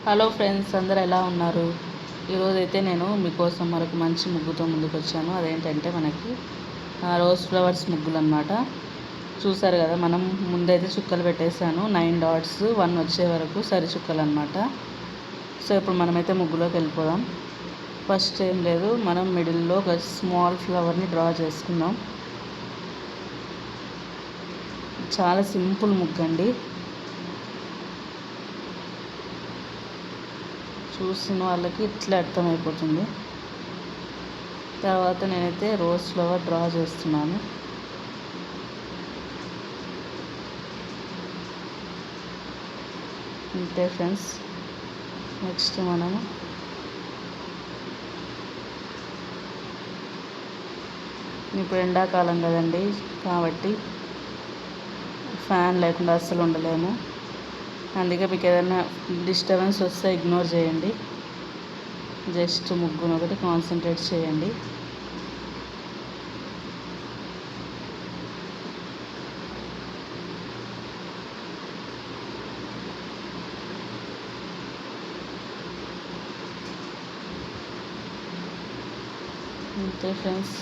Hello friends, అందరు ఎలా ఉన్నారు? ఈరోజైతే నేను మీకోసం మరొక మంచి ముగ్గుతో ముందుకు వచ్చాను. అదేంటంటే మనకి రోజ్ ఫ్లవర్స్ ముగ్గులు అనమాట. చూసారు కదా, మనం ముందైతే చుక్కలు పెట్టేశాను. 9 డాట్స్ 1 వచ్చే వరకు సరి చుక్కలు అనమాట. సో ఇప్పుడు మనమైతే ముగ్గులోకి వెళ్ళిపోదాం. ఫస్ట్ ఏం లేదు, మనం మిడిల్లో ఒక స్మాల్ ఫ్లవర్ని డ్రా చేసుకుందాం. చాలా సింపుల్ ముగ్గు అండి. చూసిన వాళ్ళకి ఇట్లా అర్థమైపోతుంది. తర్వాత నేనైతే రోజ్ ఫ్లవర్ డ్రా చేస్తున్నాను. అంతే ఫ్రెండ్స్. నెక్స్ట్ మనము ఇప్పుడు ఎండాకాలం కదండి, కాబట్టి ఫ్యాన్ లేకుండా అస్సలు ఉండలేము. అందుకే మీకు ఏదైనా డిస్టర్బెన్స్ వస్తే ఇగ్నోర్ చేయండి. జస్ట్ ముగ్గును ఒకటి కాన్సన్ట్రేట్ చేయండి. అంతే ఫ్రెండ్స్,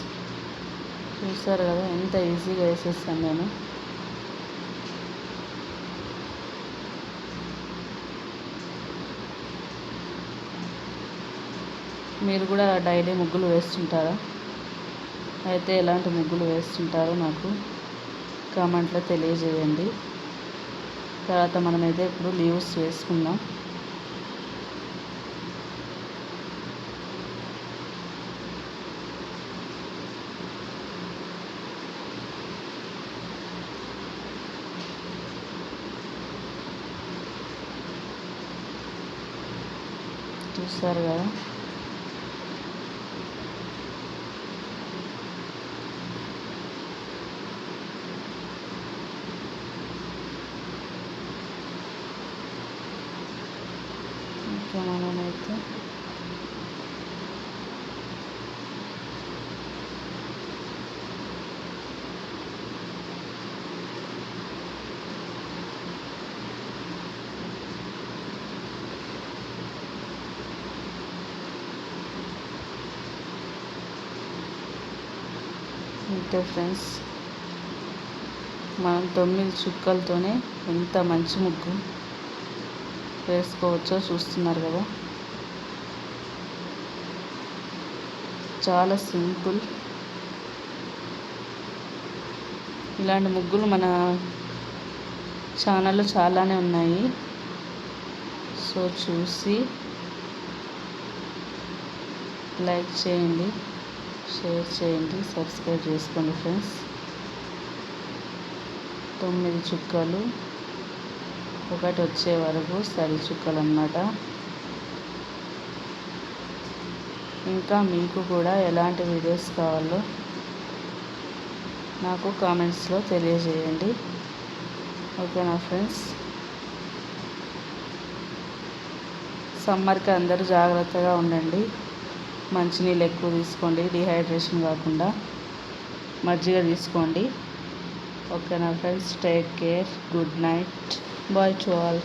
చూసారు కదా ఎంత ఈజీగా వేసేస్తాను నేను. మీరు కూడా డైలీ ముగ్గులు వేస్తుంటారా? అయితే ఎలాంటి ముగ్గులు వేస్తుంటారో నాకు కామెంట్లో తెలియజేయండి. తర్వాత మనమైతే ఇప్పుడు లీవ్స్ వేసుకుందాం. చూస్తారు కదా, ఇంకా మనమైతే అంతే ఫ్రెండ్స్, మనం 9 చుక్కలతోనే ఎంత మంచి ముగ్గు వేసుకోవచ్చో చూస్తున్నారు కదా. చాలా సింపుల్. ఇలాంటి ముగ్గులు మన ఛానల్లో చాలానే ఉన్నాయి. సో చూసి లైక్ చేయండి, షేర్ చేయండి, సబ్స్క్రైబ్ చేసుకోండి ఫ్రెండ్స్. 9 చుక్కలు ఒకటి వచ్చే వరకు సరి చుక్కలు అన్నమాట. ఇంకా మీకు కూడా ఎలాంటి వీడియోస్ కావాలో నాకు కామెంట్స్లో తెలియజేయండి. ఓకేనా ఫ్రెండ్స్? సమ్మర్కి అందరూ జాగ్రత్తగా ఉండండి. మంచినీళ్ళు ఎక్కువ తీసుకోండి, డిహైడ్రేషన్ కాకుండా. మజ్జిగ తీసుకోండి. ఓకేనా friends? Take care. Good night. Bye to all.